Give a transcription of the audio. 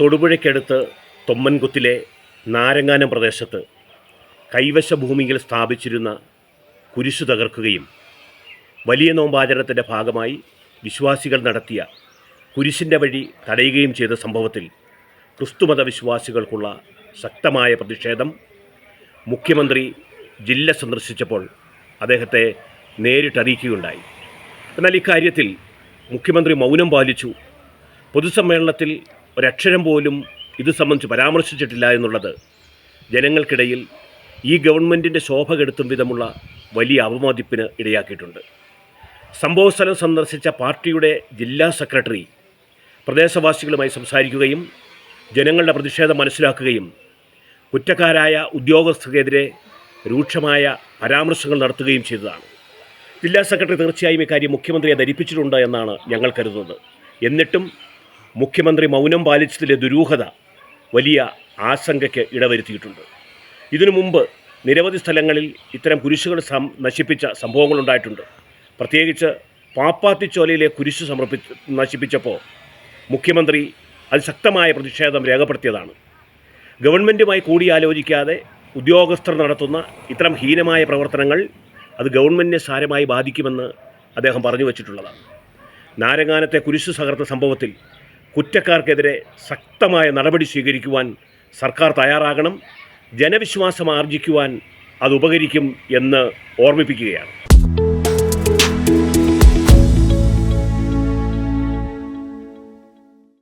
തൊടുപുഴയ്ക്കടുത്ത് തൊമ്മൻകുത്തിലെ നാരങ്ങാനം പ്രദേശത്ത് കൈവശ ഭൂമിയിൽ സ്ഥാപിച്ചിരുന്ന കുരിശു തകർക്കുകയും വലിയ നോമ്പാചരണത്തിൻ്റെ ഭാഗമായി വിശ്വാസികൾ നടത്തിയ കുരിശിൻ്റെ വഴി തടയുകയും ചെയ്ത സംഭവത്തിൽ ക്രിസ്തുമത വിശ്വാസികൾക്കുള്ള ശക്തമായ പ്രതിഷേധം മുഖ്യമന്ത്രി ജില്ല സന്ദർശിച്ചപ്പോൾ അദ്ദേഹത്തെ നേരിട്ടറിയിക്കുകയുണ്ടായി. എന്നാൽ ഇക്കാര്യത്തിൽ മുഖ്യമന്ത്രി മൗനം പാലിച്ചു. പൊതുസമ്മേളനത്തിൽ ഒരക്ഷരം പോലും ഇത് സംബന്ധിച്ച് പരാമർശിച്ചിട്ടില്ല എന്നുള്ളത് ജനങ്ങൾക്കിടയിൽ ഈ ഗവൺമെൻറ്റിൻ്റെ ശോഭ കെടുത്തും വിധമുള്ള വലിയ അവമതിപ്പിന് ഇടയാക്കിയിട്ടുണ്ട്. സംഭവസ്ഥലം സന്ദർശിച്ച പാർട്ടിയുടെ ജില്ലാ സെക്രട്ടറി പ്രദേശവാസികളുമായി സംസാരിക്കുകയും ജനങ്ങളുടെ പ്രതിഷേധം മനസ്സിലാക്കുകയും കുറ്റക്കാരായ ഉദ്യോഗസ്ഥർക്കെതിരെ രൂക്ഷമായ പരാമർശങ്ങൾ നടത്തുകയും ചെയ്തതാണ്. ജില്ലാ സെക്രട്ടറി തീർച്ചയായും ഇക്കാര്യം മുഖ്യമന്ത്രിയെ ധരിപ്പിച്ചിട്ടുണ്ട് എന്നാണ് ഞങ്ങൾ കരുതുന്നത്. എന്നിട്ടും മുഖ്യമന്ത്രി മൗനം പാലിച്ചതിലെ ദുരൂഹത വലിയ ആശങ്കയ്ക്ക് ഇടവരുത്തിയിട്ടുണ്ട്. ഇതിനു മുമ്പ് നിരവധി സ്ഥലങ്ങളിൽ ഇത്തരം കുരിശുകൾ നശിപ്പിച്ച സംഭവങ്ങളുണ്ടായിട്ടുണ്ട്. പ്രത്യേകിച്ച് പാപ്പാത്തിച്ചോലയിലെ കുരിശ് നശിപ്പിച്ചപ്പോൾ മുഖ്യമന്ത്രി അതിശക്തമായ പ്രതിഷേധം രേഖപ്പെടുത്തിയതാണ്. ഗവൺമെൻറ്റുമായി കൂടിയാലോചിക്കാതെ ഉദ്യോഗസ്ഥർ നടത്തുന്ന ഇത്തരം ഹീനമായ പ്രവർത്തനങ്ങൾ അത് ഗവൺമെൻറ്റിനെ സാരമായി ബാധിക്കുമെന്ന് അദ്ദേഹം പറഞ്ഞു വച്ചിട്ടുള്ളതാണ്. നാരങ്ങാനത്തെ കുരിശ് തകർത്ത സംഭവത്തിൽ കുറ്റക്കാർക്കെതിരെ ശക്തമായ നടപടി സ്വീകരിക്കുവാൻ സർക്കാർ തയ്യാറാകണം. ജനവിശ്വാസം ആർജിക്കുവാൻ അത് ഉപകരിക്കും എന്ന് ഓർമ്മിപ്പിക്കുകയാണ്.